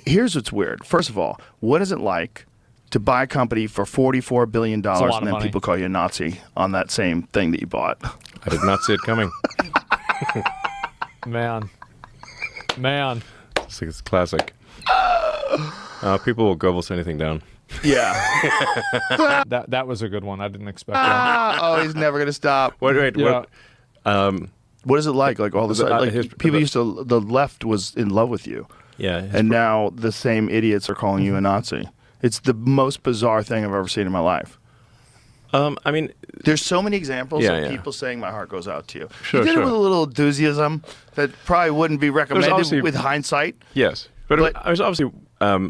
Here's what's weird. First of all, what is it like to buy a company for $44 billion and then people call you a Nazi on that same thing that you bought? I did not see it coming. Man. It's classic. People will go anything down. Yeah. that was a good one. I didn't expect that. Oh, he's never going to stop. Wait. Yeah. What is it like? Like all of a sudden, like people used to, the left was in love with you. Yeah. And now the same idiots are calling you a Nazi. It's the most bizarre thing I've ever seen in my life. I mean, there's so many examples of people saying my heart goes out to you. Sure, you did it with a little enthusiasm that probably wouldn't be recommended with hindsight. Yes, but I was obviously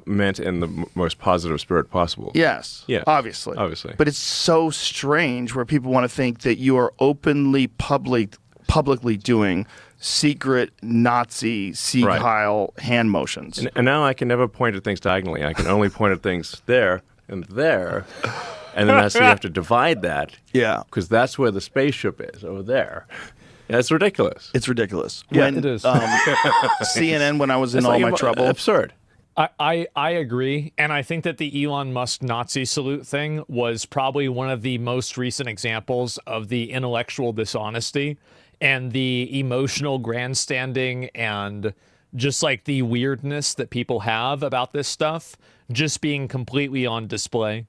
meant in the most positive spirit possible. Yes, yeah, obviously. But it's so strange where people want to think that you are openly publicly doing secret Nazi Sieg Heil hand motions. And now I can never point at things diagonally. I can only point at things there and there. And then you have to divide that. Yeah. Because that's where the spaceship is, over there. And it's ridiculous. It's ridiculous. Yeah, it is. CNN, when I was in all my trouble. Absurd. I agree. And I think that the Elon Musk Nazi salute thing was probably one of the most recent examples of the intellectual dishonesty and the emotional grandstanding and just like the weirdness that people have about this stuff just being completely on display.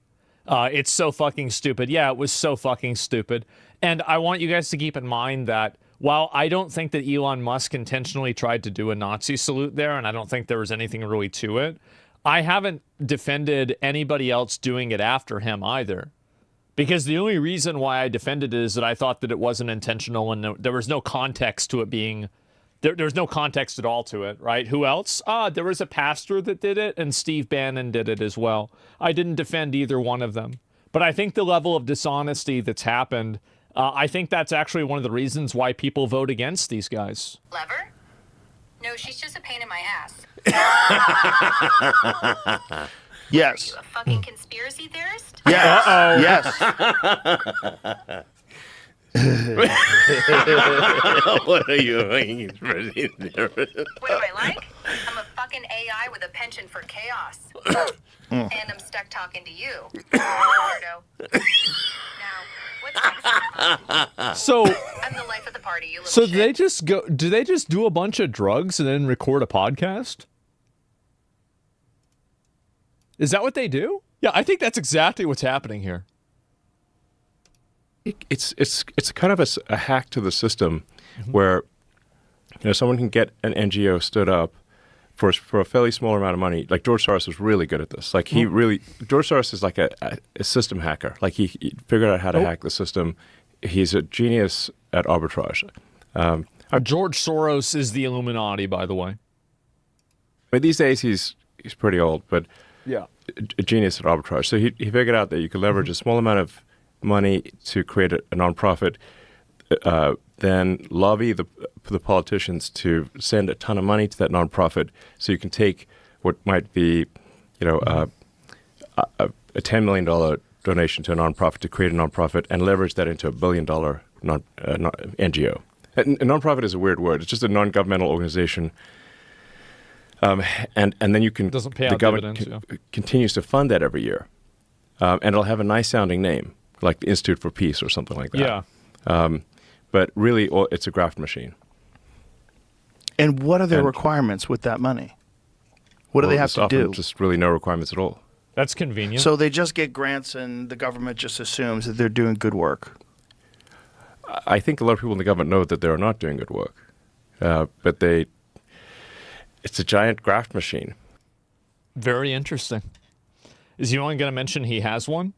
It's so fucking stupid. Yeah, it was so fucking stupid. And I want you guys to keep in mind that while I don't think that Elon Musk intentionally tried to do a Nazi salute there, and I don't think there was anything really to it, I haven't defended anybody else doing it after him either. Because the only reason why I defended it is that I thought that it wasn't intentional and there was no context to it being... There's no context at all to it, right? Who else? There was a pastor that did it, and Steve Bannon did it as well. I didn't defend either one of them. But I think the level of dishonesty that's happened, I think that's actually one of the reasons why people vote against these guys. Lever? No, she's just a pain in my ass. Yes. Are you a fucking conspiracy theorist? Yes. Yes. What are you doing? What do I like? I'm a fucking AI with a penchant for chaos. And I'm stuck talking to you, Eduardo. Now, what's next? So I'm the life of the party, you little So shit. do they just do a bunch of drugs and then record a podcast? Is that what they do? Yeah, I think that's exactly what's happening here. It's kind of a hack to the system where someone can get an NGO stood up for a fairly small amount of money. Like George Soros was really good at this. Like George Soros is like a system hacker. Like he figured out how to hack the system. He's a genius at arbitrage. George Soros is the Illuminati, by the way. But these days he's pretty old, but yeah, a genius at arbitrage. So he figured out that you could leverage a small amount of money to create a nonprofit, then lobby the politicians to send a ton of money to that nonprofit, so you can take what might be, a $10 million donation to a nonprofit to create a nonprofit and leverage that into $1 billion NGO. A nonprofit is a weird word. It's just a non-governmental organization. And then you can doesn't pay the out government dividends, continues to fund that every year, and it'll have a nice sounding name, like the Institute for Peace or something like that. Yeah. But really, it's a graft machine. And what are their requirements with that money? What do they have to do? Just really no requirements at all. That's convenient. So they just get grants and the government just assumes that they're doing good work. I think a lot of people in the government know that they're not doing good work. But it's a giant graft machine. Very interesting. Is he only going to mention he has one?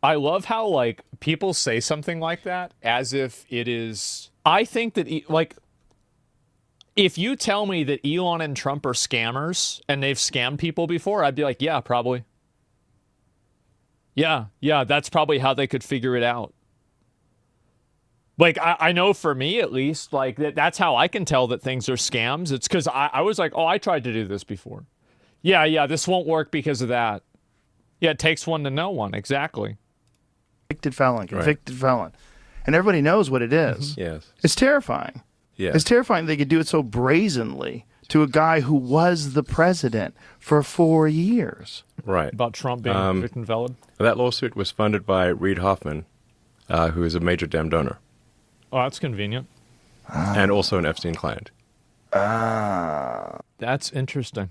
I love how, people say something like that as if it is... I think that, if you tell me that Elon and Trump are scammers and they've scammed people before, I'd be like, yeah, probably. Yeah, that's probably how they could figure it out. I know for me, at least, that's how I can tell that things are scams. It's because I was like, oh, I tried to do this before. Yeah, this won't work because of that. Yeah, it takes one to know one, exactly. Convicted felon. And everybody knows what it is. Yes. It's terrifying. Yeah. It's terrifying they could do it so brazenly to a guy who was the president for 4 years. Right. About Trump being victim valid? That lawsuit was funded by Reid Hoffman, who is a major Dem donor. Oh, that's convenient. And also an Epstein client. That's interesting.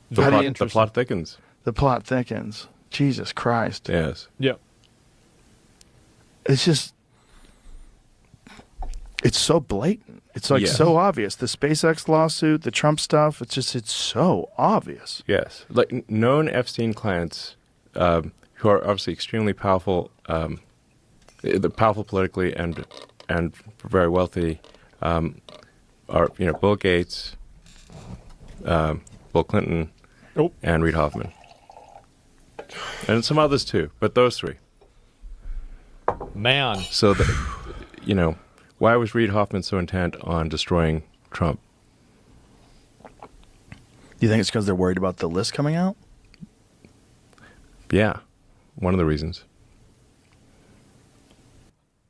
The plot thickens. The plot thickens. Jesus Christ. Yes. Yep. It's just, it's so blatant. It's like so obvious. The SpaceX lawsuit, the Trump stuff, it's so obvious. Yes. Like known Epstein clients who are obviously extremely powerful, powerful politically and very wealthy, are Bill Gates, Bill Clinton, and Reid Hoffman. And some others too, but those three. Man. So, why was Reid Hoffman so intent on destroying Trump? Do you think it's because they're worried about the list coming out? Yeah, one of the reasons.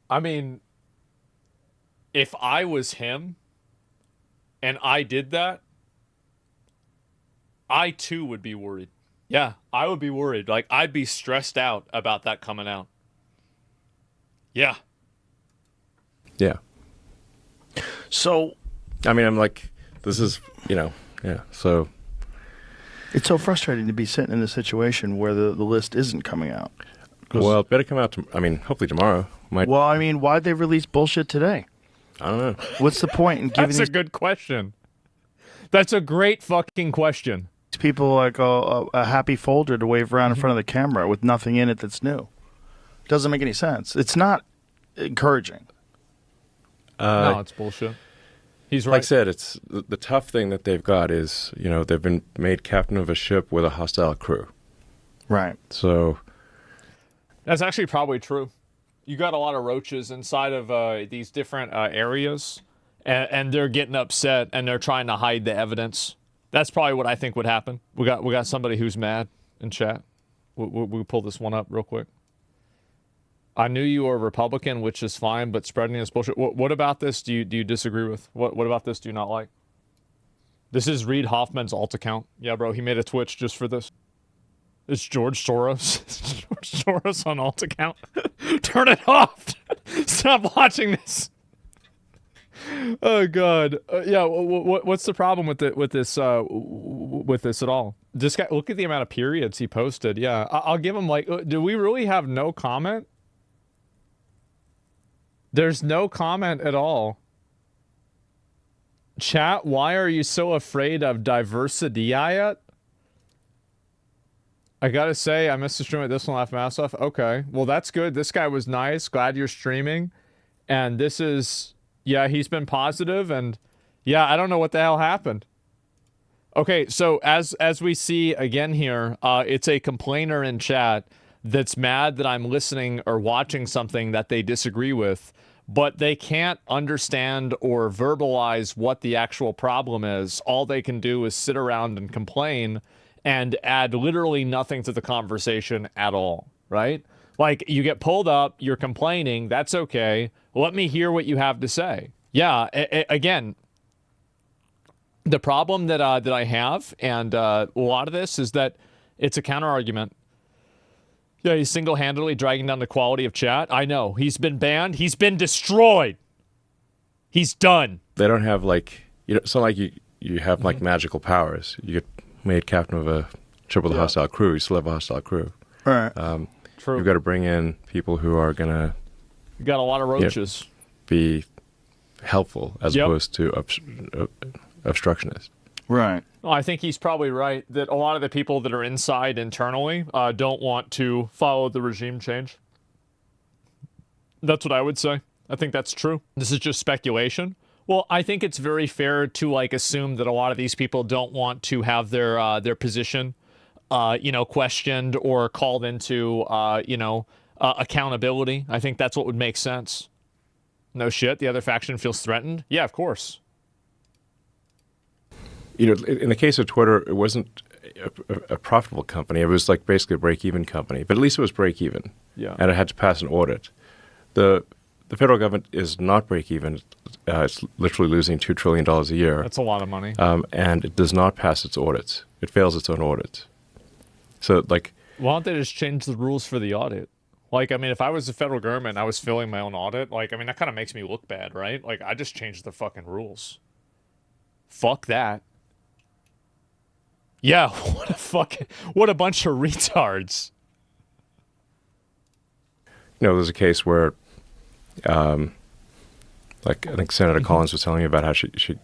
I mean, if I was him and I did that, I too would be worried. Yeah, I would be worried. Like, I'd be stressed out about that coming out. Yeah. Yeah. So, I mean, I'm like, this is, so. It's so frustrating to be sitting in a situation where the list isn't coming out. Well, it better come out, hopefully tomorrow. Well, I mean, why'd they release bullshit today? I don't know. What's the point in giving That's a good question. That's a great fucking question. people like a happy folder to wave around in front of the camera with nothing in it that's new? Doesn't make any sense. It's not encouraging. No, it's bullshit. He's right. Like I said, it's the tough thing that they've got is, they've been made captain of a ship with a hostile crew. Right. So that's actually probably true. You got a lot of roaches inside of these different areas, and they're getting upset and they're trying to hide the evidence. That's probably what I think would happen. We got somebody who's mad in chat. We'll pull this one up real quick. I knew you were a Republican, which is fine, but spreading this bullshit. What about this do you disagree with? What about this do you not like? This is Reid Hoffman's alt account. Yeah, bro, he made a Twitch just for this. It's George Soros. It's George Soros on alt account. Turn it off. Stop watching this. Oh God. Yeah. What's the problem with this at all? This guy. Look at the amount of periods he posted. Yeah. I'll give him do we really have no comment? There's no comment at all. Chat. Why are you so afraid of diversity? I gotta say, I missed the stream at this one, laugh my ass off. Okay, well that's good. This guy was nice. Glad you're streaming. And this is, yeah, he's been positive, and yeah, I don't know what the hell happened. Okay, so as we see again here, it's a complainer in chat that's mad that I'm listening or watching something that they disagree with, but they can't understand or verbalize what the actual problem is. All they can do is sit around and complain and add literally nothing to the conversation at all, right? Like, you get pulled up, you're complaining, that's okay. Let me hear what you have to say. Yeah, again, the problem that I have, and a lot of this, is that it's a counter-argument. Yeah, he's single-handedly dragging down the quality of chat. I know. He's been banned. He's been destroyed. He's done. they don't have it's not like you have like magical powers. You get made captain of a ship with a hostile crew. You still have a hostile crew. Right. True. You've got to bring in people who are gonna. You got a lot of roaches. Be helpful as opposed to obstructionist. Right. Well, I think he's probably right that a lot of the people that are inside internally don't want to follow the regime change. That's what I would say. I think that's true. This is just speculation. Well, I think it's very fair to assume that a lot of these people don't want to have their position, questioned or called into, accountability. I think that's what would make sense. No shit. The other faction feels threatened. Yeah, of course. In the case of Twitter, it wasn't a profitable company. It was like basically a break-even company, but at least it was break-even. Yeah. And it had to pass an audit. The federal government is not break-even. it's literally losing $2 trillion a year. That's a lot of money. And it does not pass its audits. It fails its own audits. So, like... Why don't they just change the rules for the audit? Like, I mean, if I was the federal government and I was filling my own audit, like, I mean, that kind of makes me look bad, right? Like, I just changed the fucking rules. Fuck that. Yeah, what a bunch of retards. You know, there's a case where, like, I think Senator Collins was telling me about how she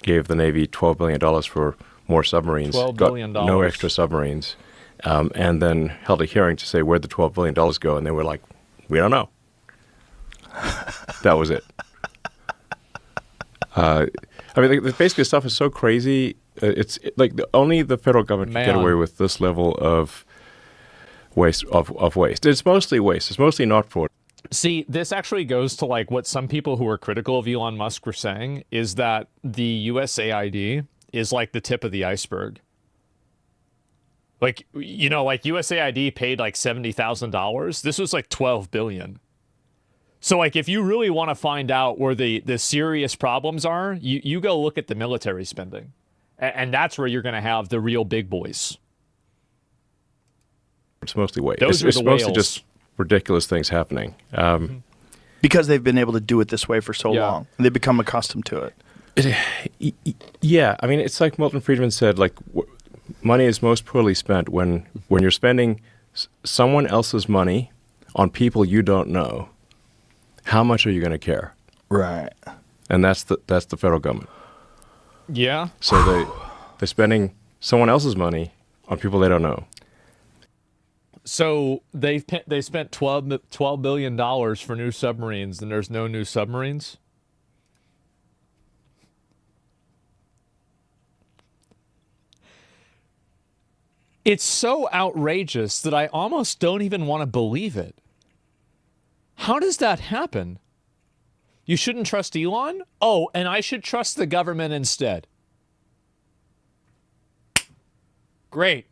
gave the Navy $12 billion for more submarines. $12 billion. Got no extra submarines. And then held a hearing to say where'd the $12 billion go, and they were like, we don't know. That was it. I mean, basically, stuff is so crazy. Only the federal government can get away with this level of waste. It's mostly waste. It's mostly not fraud. See, this actually goes to like what some people who are critical of Elon Musk were saying, is that the USAID is like the tip of the iceberg. Like, you know, like USAID paid like $70,000. This was like $12 billion. So like, if you really want to find out where the serious problems are, you go look at the military spending. And that's where you're going to have the real big boys. It's mostly waste. Those It's are the mostly whales. just ridiculous things happening. Because they've been able to do it this way for so long. And they've become accustomed to it. Yeah. I mean, it's like Milton Friedman said, like, money is most poorly spent when you're spending someone else's money on people you don't know. How much are you going to care? Right. And that's the federal government. Yeah. So they're spending someone else's money on people they don't know. So they spent $12 billion for new submarines, and there's no new submarines? It's so outrageous that I almost don't even want to believe it. How does that happen? You shouldn't trust Elon? Oh, and I should trust the government instead. Great.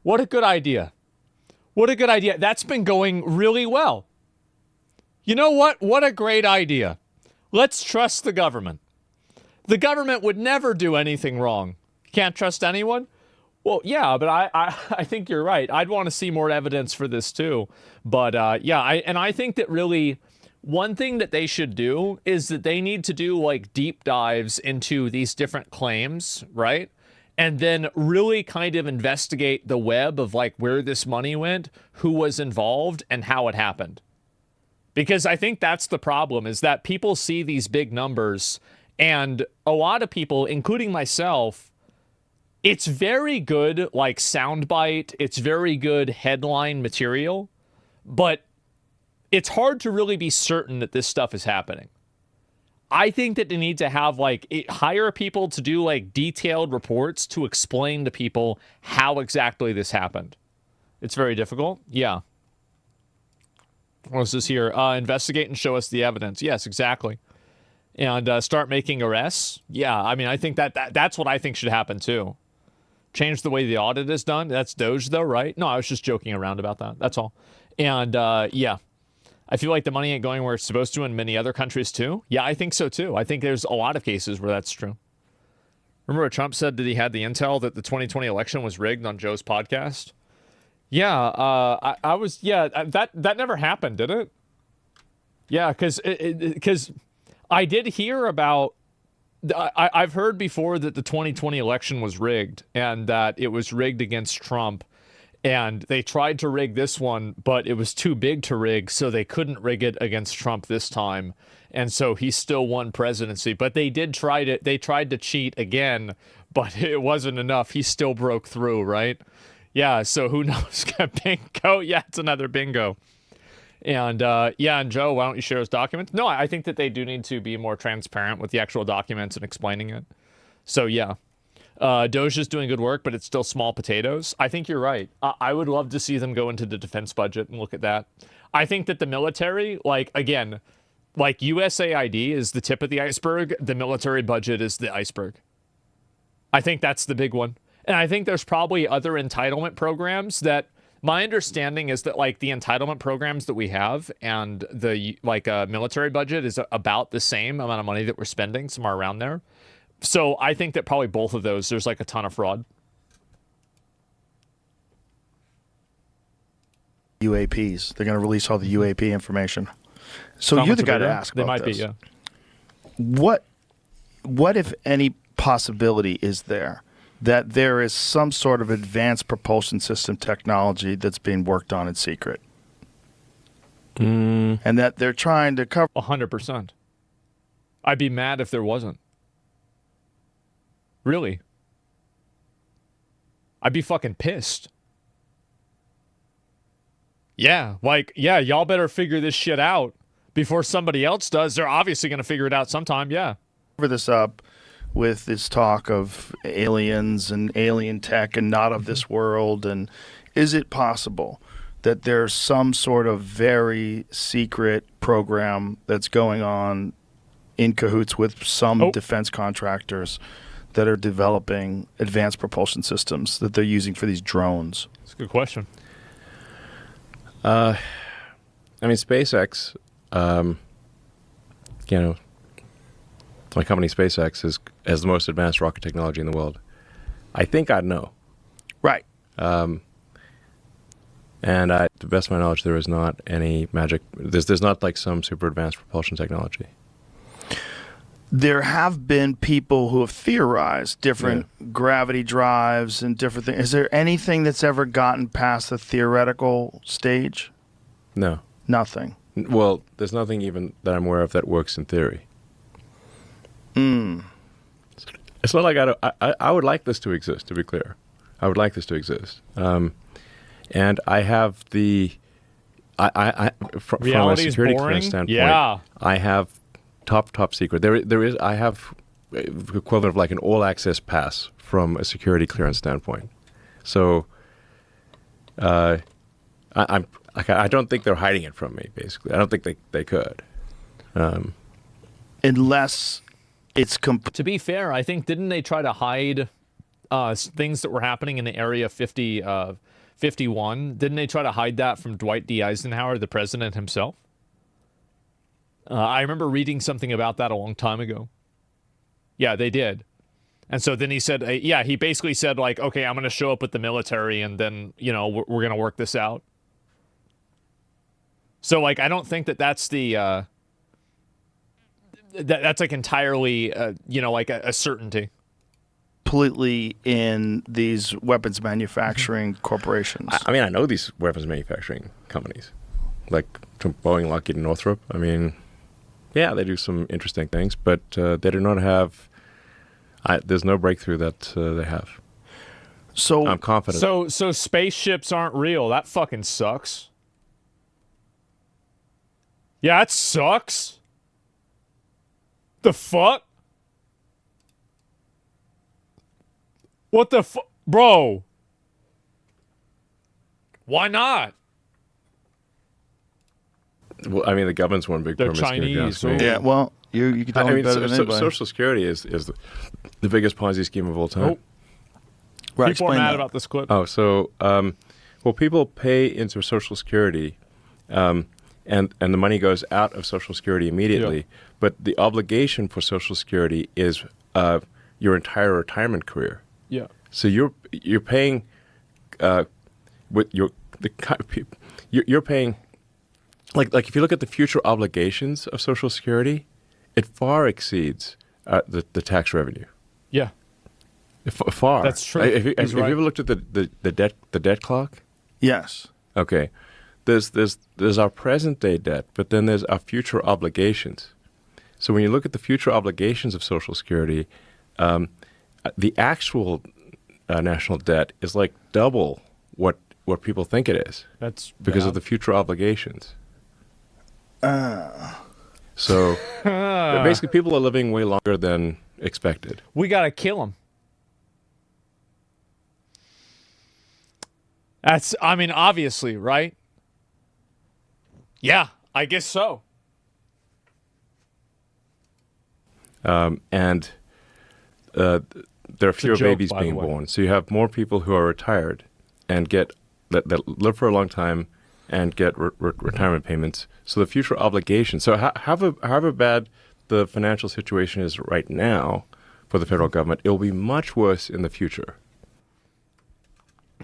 What a good idea. What a good idea. That's been going really well. You know what? What a great idea. Let's trust the government. The government would never do anything wrong. Can't trust anyone? Well, yeah, but I think you're right. I'd want to see more evidence for this too. But I think that really one thing that they should do is that they need to do like deep dives into these different claims, right? And then really kind of investigate the web of like where this money went, who was involved, and how it happened. Because I think that's the problem, is that people see these big numbers, and a lot of people, including myself, it's very good, like, soundbite. It's very good headline material. But it's hard to really be certain that this stuff is happening. I think that they need to have, like, hire people to do, like, detailed reports to explain to people how exactly this happened. It's very difficult. Yeah. What's this here? Investigate and show us the evidence. Yes, exactly. And start making arrests. Yeah, I mean, I think that's what I think should happen, too. Change the way the audit is done. That's Doge, though, right? No, I was just joking around about that. That's all. And, yeah. I feel like the money ain't going where it's supposed to in many other countries, too. Yeah, I think so, too. I think there's a lot of cases where that's true. Remember what Trump said that he had the intel that the 2020 election was rigged on Joe's podcast? Yeah, that never happened, did it? Yeah, because I did hear about... I've heard before that the 2020 election was rigged and that it was rigged against Trump, and they tried to rig this one, but it was too big to rig, so they couldn't rig it against Trump this time, and so he still won presidency. But they tried to cheat again, but it wasn't enough. He still broke through, right? Yeah, so who knows? Bingo. Yeah, it's another bingo. And and Joe, why don't you share his documents? No, I think that they do need to be more transparent with the actual documents and explaining it. So yeah, Doge is doing good work, but it's still small potatoes. I think you're right. I would love to see them go into the defense budget and look at that. I think that the military, like USAID is the tip of the iceberg. The military budget is the iceberg. I think that's the big one. And I think there's probably other entitlement programs that My understanding is that like the entitlement programs that we have and the military budget is about the same amount of money that we're spending, somewhere around there. So I think that probably both of those, there's like a ton of fraud. UAPs. They're going to release all the UAP information. So Comments you're the of guy to video? ask They about might this. be, yeah. What if any possibility is there that there is some sort of advanced propulsion system technology that's being worked on in secret? And that they're trying to cover 100%. I'd be mad if there wasn't. Really. I'd be fucking pissed. Yeah, y'all better figure this shit out before somebody else does. They're obviously going to figure it out sometime, yeah. this up with this talk of aliens and alien tech and not of this world. And is it possible that there's some sort of very secret program that's going on in cahoots with some defense contractors that are developing advanced propulsion systems that they're using for these drones? That's a good question. I mean, SpaceX, my company SpaceX has the most advanced rocket technology in the world. I think I'd know. Right. And to the best of my knowledge, there is not any magic. There's not like some super advanced propulsion technology. There have been people who have theorized different gravity drives and different things. Is there anything that's ever gotten past the theoretical stage? No. Nothing. Well, there's nothing even that I'm aware of that works in theory. It's not like I would like this to exist, to be clear. I would like this to exist. And I have from a Reality's security boring? clearance standpoint, Yeah. I have top secret. I have the equivalent of like an all access pass from a security clearance standpoint. So I don't think they're hiding it from me, basically. I don't think they could. Unless it's To be fair, I think, didn't they try to hide things that were happening in the Area 51? Didn't they try to hide that from Dwight D. Eisenhower, the president himself? I remember reading something about that a long time ago. Yeah, they did. And so then he said, he basically said, like, okay, I'm going to show up with the military and then, we're going to work this out. So, like, I don't think that's the, that's like entirely, like a certainty. completely in these weapons manufacturing corporations. I mean, I know these weapons manufacturing companies, like Boeing, Lockheed, and Northrop. I mean, yeah, they do some interesting things, but they do not have. There's no breakthrough that they have. So I'm confident. So spaceships aren't real. That fucking sucks. Yeah, it sucks. The fuck? What the fuck? Bro. Why not? Well, I mean, the government's one big They're promiscuous, if you ask Chinese, me. yeah, well, you can tell I me mean, better than anybody. Social Security is the biggest Ponzi scheme of all time. Oh. Right, People are explain mad that. about this clip. Oh, so people pay into Social Security, and the money goes out of Social Security immediately. Yeah. But the obligation for Social Security is your entire retirement career. Yeah. So you're paying with you're paying like if you look at the future obligations of Social Security, it far exceeds the tax revenue. Yeah. Far. That's true. Have you He's right. ever looked at the debt clock? Yes. Okay. There's our present day debt, but then there's our future obligations. So when you look at the future obligations of Social Security, the actual national debt is like double what people think it is. That's because bad. of the future obligations. So basically, people are living way longer than expected. We gotta kill him. That's, I mean, obviously, right? Yeah, I guess so. And there are fewer joke, babies by the being way. born. So you have more people who are retired and get that live for a long time and get retirement payments. So the future obligation. So however bad the financial situation is right now for the federal government, it will be much worse in the future.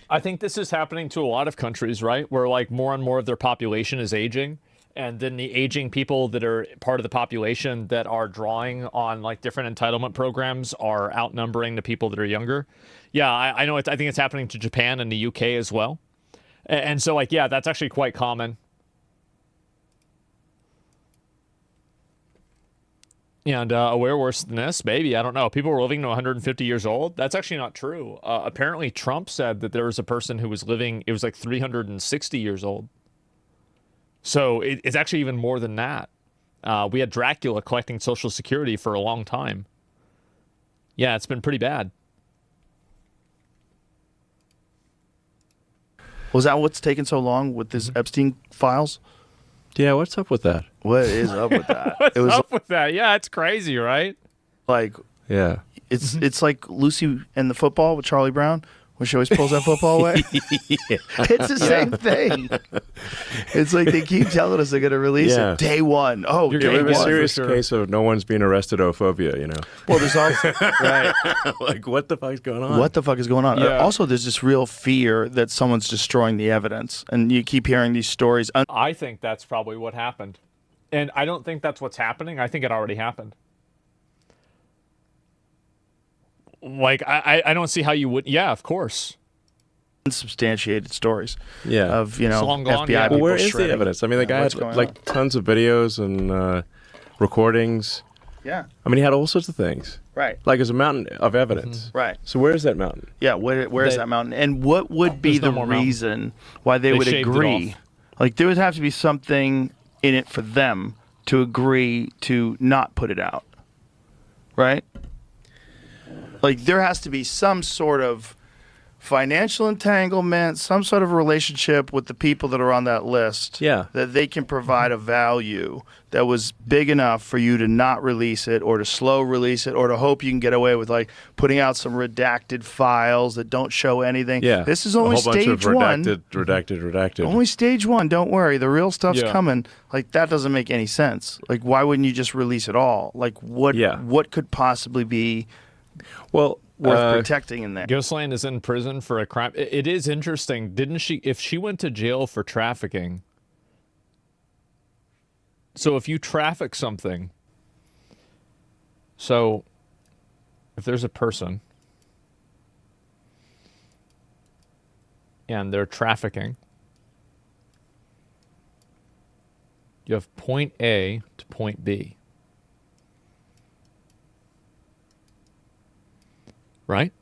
I think this is happening to a lot of countries, right? Where like more and more of their population is aging. And then the aging people that are part of the population that are drawing on like different entitlement programs are outnumbering the people that are younger. Yeah, I know. I think it's happening to Japan and the UK as well. And so like, yeah, that's actually quite common. And we're worse than this, maybe. I don't know. People were living to 150 years old. That's actually not true. Apparently, Trump said that there was a person who was living, it was like 360 years old. So it's actually even more than that. We had Dracula collecting Social Security for a long time. Yeah, it's been pretty bad. Was that what's taken so long with this Epstein files? Yeah, what's up with that? What is up with that? What's up with that? Yeah, it's crazy, right? Like, Yeah. it's like Lucy and the football with Charlie Brown, when she always pulls that football away. It's the same thing. It's like they keep telling us they're going to release it day one. Oh, You're day getting A one. serious case of no one's being arrestedophobia, you know. Well, there's also Right. Like, what the fuck's going on? what the fuck is going on? Yeah. Also, there's this real fear that someone's destroying the evidence, and you keep hearing these stories. I think that's probably what happened. And I don't think that's what's happening. I think it already happened. Like, I don't see how you would. Yeah, of course. Unsubstantiated stories Yeah. of It's long gone, FBI yeah. people Well, where is the shredding. evidence? I mean, the guy what's had going like on? tons of videos and recordings. Yeah, I mean, he had all sorts of things. right, Like, there's a mountain of evidence. right. So where is that mountain? Yeah, where is They- that mountain? And what would be There's no the more mountain. reason why they They would shaved it agree? off. Like, there would have to be something in it for them to agree to not put it out, right? Like, there has to be some sort of financial entanglement, some sort of relationship with the people that are on that list. Yeah. That they can provide a value that was big enough for you to not release it, or to slow release it, or to hope you can get away with like putting out some redacted files that don't show anything. Yeah. This is only a whole bunch stage of one. redacted. Only stage one. Don't worry. The real stuff's Yeah. coming. Like, that doesn't make any sense. Like, why wouldn't you just release it all? Like, what Yeah. what could possibly be Well, worth protecting in there? Ghostland is in prison for a crime. It is interesting. Didn't she, if she went to jail for trafficking, so if you traffic something, so if there's a person and they're trafficking, you have point A to point B. Right?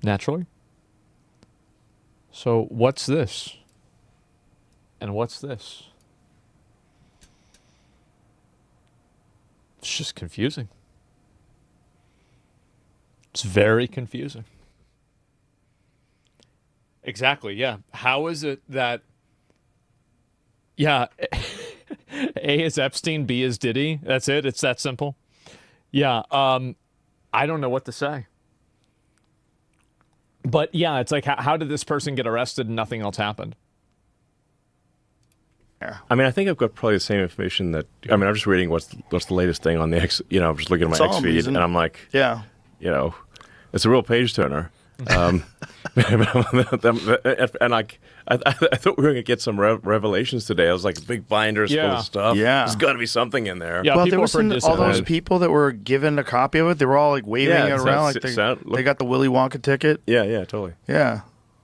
Naturally. So what's this? And what's this? It's just confusing. It's very confusing. Exactly, yeah. How is it that, yeah, A is Epstein, B is Diddy. That's it. It's that simple. Yeah, I don't know what to say. But yeah, it's like, how did this person get arrested and nothing else happened? I mean, I think I've got probably the same information that. I mean, I'm just reading what's the latest thing on the X. You know, I'm just looking at It's my all X feed, amazing. and I'm like, Yeah. you know, it's a real page turner. And like, I thought we were gonna get some revelations today. I was like, big binders full Yeah. of stuff. Yeah. There's got to be something in there. Yeah, Well, people there are was pretty all those disappointed. people that were given a copy of it. They were all like waving Yeah, it it around sounds- like look- they got the Willy Wonka ticket. Yeah, totally. Yeah.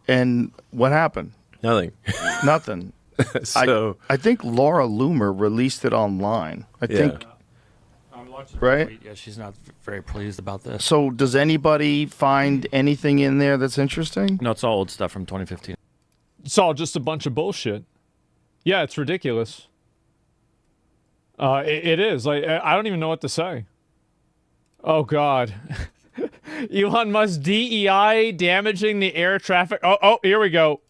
And what happened? Nothing. Nothing. So I think Laura Loomer released it online. I Yeah. think. I'm watching Right? tweet. Yeah, she's not very pleased about this. So does anybody find anything in there that's interesting? No, it's all old stuff from 2015. It's all just a bunch of bullshit. Yeah, it's ridiculous. It is. Like, I don't even know what to say. Oh, God. Elon Musk DEI damaging the air traffic. Oh, here we go.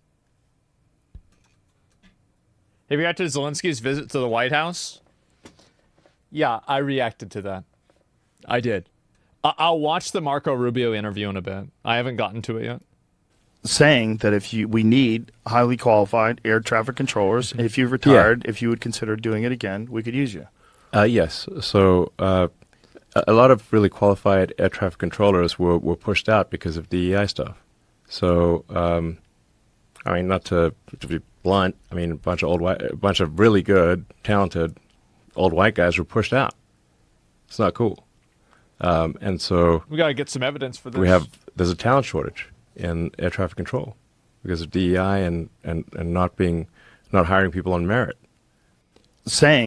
Have you reacted to Zelensky's visit to the White House? Yeah, I reacted to that. I did. I'll watch the Marco Rubio interview in a bit. I haven't gotten to it yet. saying that we need highly qualified air traffic controllers. If you've retired, if you would consider doing it again, we could use you. Yes. So a lot of really qualified air traffic controllers were pushed out because of DEI stuff. So, I mean, not to be blunt, I mean, a bunch of really good, talented old white guys were pushed out. It's not cool. And so We got to get some evidence for this. There's a talent shortage in air traffic control because of DEI and not hiring people on merit. Saying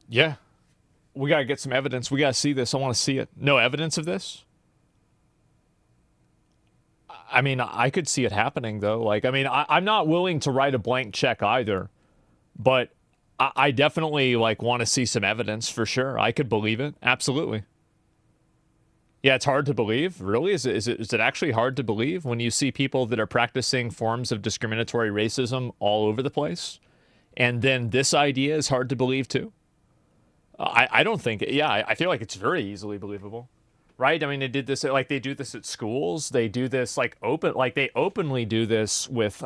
Yeah. We got to get some evidence. We got to see this. I want to see it. No evidence of this? I mean, I could see it happening, though. Like, I mean, I'm not willing to write a blank check either, but I definitely, like, want to see some evidence for sure. I could believe it. Absolutely. Yeah, it's hard to believe. Really? Is it actually hard to believe when you see people that are practicing forms of discriminatory racism all over the place? And then this idea is hard to believe, too? I don't think, I feel like it's very easily believable, right? I mean, they do this at schools. They do this they openly do this with,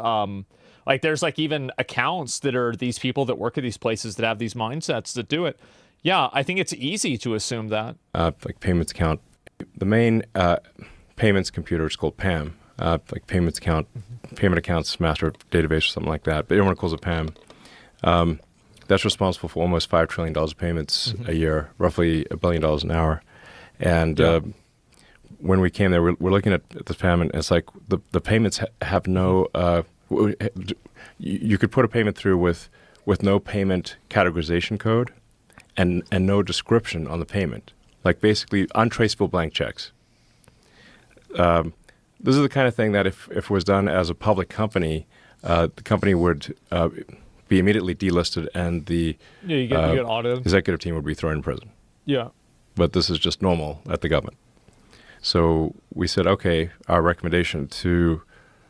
there's like even accounts that are these people that work at these places that have these mindsets that do it. Yeah, I think it's easy to assume that. Like payments account. The main payments computer is called PAM, like payment accounts master database or something like that. But everyone calls it PAM. That's responsible for almost $5 trillion of payments a year, roughly $1 billion an hour. And when we came there, we're looking at this PAM, and it's like the payments have no. You could put a payment through with no payment categorization code, and no description on the payment, like basically untraceable blank checks. This is the kind of thing that if it was done as a public company, the company would be immediately delisted, and the You get audited. executive team would be thrown in prison. Yeah. But this is just normal at the government. So we said, okay, our recommendation to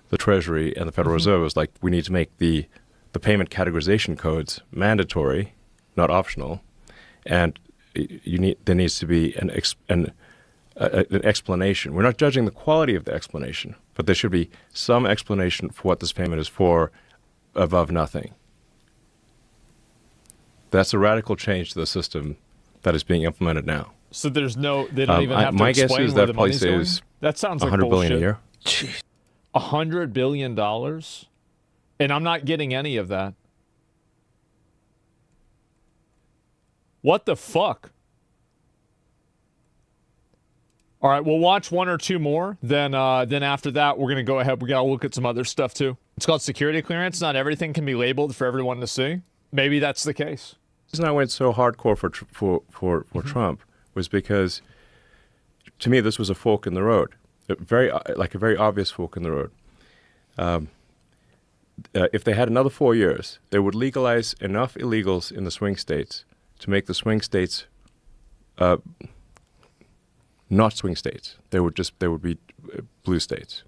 the Treasury and the Federal Reserve was like, we need to make the payment categorization codes mandatory, not optional, and there needs to be an explanation. We're not judging the quality of the explanation, but there should be some explanation for what this payment is for above nothing. That's a radical change to the system that is being implemented now. So they don't even have to my guess explain is where that the probably money's going? saves That sounds like $100 billion bullshit. a year. Jeez. $100 billion? And I'm not getting any of that. What the fuck? All right, we'll watch one or two more. Then after that, we're going to go ahead. We got to look at some other stuff, too. It's called security clearance. Not everything can be labeled for everyone to see. Maybe that's the case. The reason I went so hardcore for Trump was because, to me, this was a fork in the road, a very obvious fork in the road. If they had another 4 years, they would legalize enough illegals in the swing states to make the swing states not swing states. They would be blue states.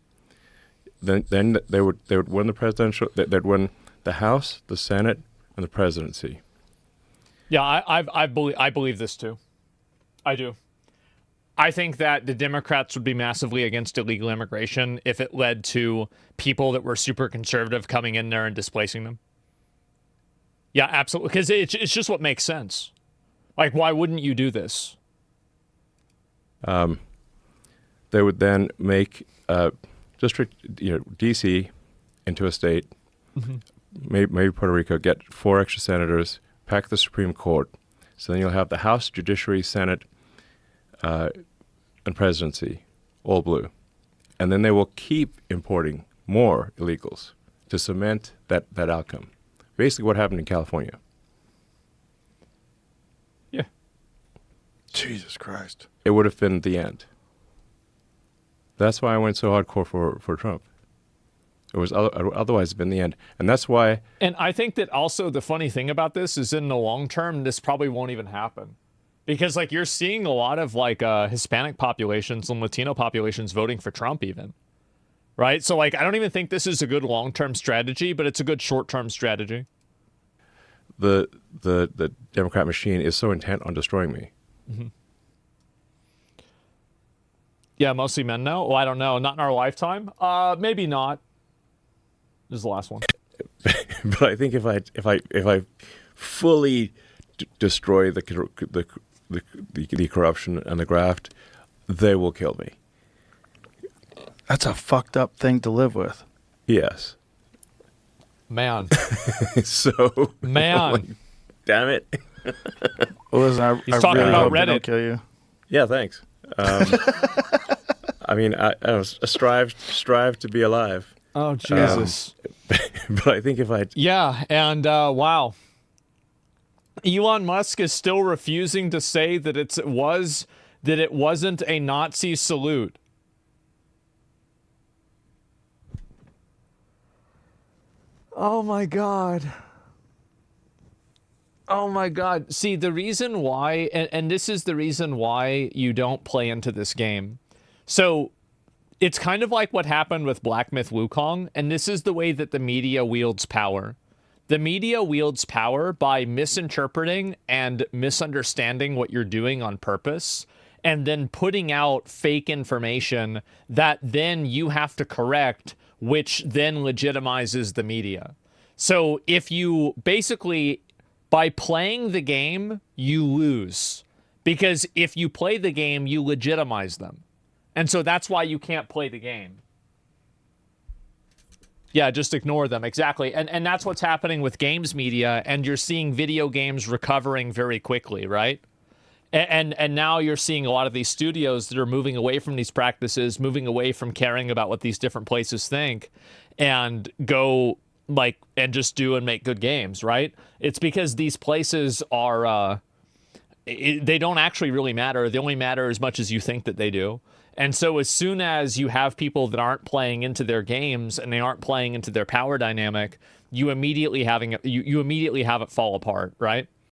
Then they would win the presidential. They'd win the House, the Senate, and the presidency. Yeah, I believe this too. I do. I think that the Democrats would be massively against illegal immigration if it led to people that were super conservative coming in there and displacing them. Yeah, absolutely. Because it's just what makes sense. Like, why wouldn't you do this? They would then make district, D.C. into a state, maybe Puerto Rico, get 4 extra senators, pack the Supreme Court. So then you'll have the House, Judiciary, Senate, and presidency, all blue. And then they will keep importing more illegals to cement that outcome. Basically what happened in California. Yeah. Jesus Christ. It would have been the end. That's why I went so hardcore for Trump. It was otherwise been the end. And that's why... And I think that also the funny thing about this is in the long term, this probably won't even happen. Because, like, you're seeing a lot of, like, Hispanic populations and Latino populations voting for Trump even. Right? So, like, I don't even think this is a good long-term strategy, but it's a good short-term strategy. The Democrat machine is so intent on destroying me. Mm-hmm. Yeah, mostly men now? Well, I don't know. Not in our lifetime? Maybe not. This is the last one. But I think if I fully destroy the corruption and the graft, they will kill me. That's a fucked up thing to live with. Yes. Man. So Man. Damn it. Well, listen, He's I talking really about hope they Reddit. don't kill you. Yeah, thanks. I mean, I strive to be alive. Oh, Jesus. But I think if I Yeah, and wow. Elon Musk is still refusing to say that it wasn't a Nazi salute. Oh my God. Oh my God. See, the reason why, and this is the reason why you don't play into this game. So it's kind of like what happened with Black Myth Wukong, and this is the way that the media wields power. The media wields power by misinterpreting and misunderstanding what you're doing on purpose, and then putting out fake information that then you have to correct, which then legitimizes the media. So if you basically, by playing the game, you lose. Because if you play the game, you legitimize them. And so that's why you can't play the game. Yeah, just ignore them. Exactly. And that's what's happening with games media, and you're seeing video games recovering very quickly, right? And now you're seeing a lot of these studios that are moving away from these practices, moving away from caring about what these different places think, and go like and just do and make good games, right? It's because these places are they don't actually really matter. They only matter as much as you think that they do. And so as soon as you have people that aren't playing into their games and they aren't playing into their power dynamic, you immediately have it fall apart, right?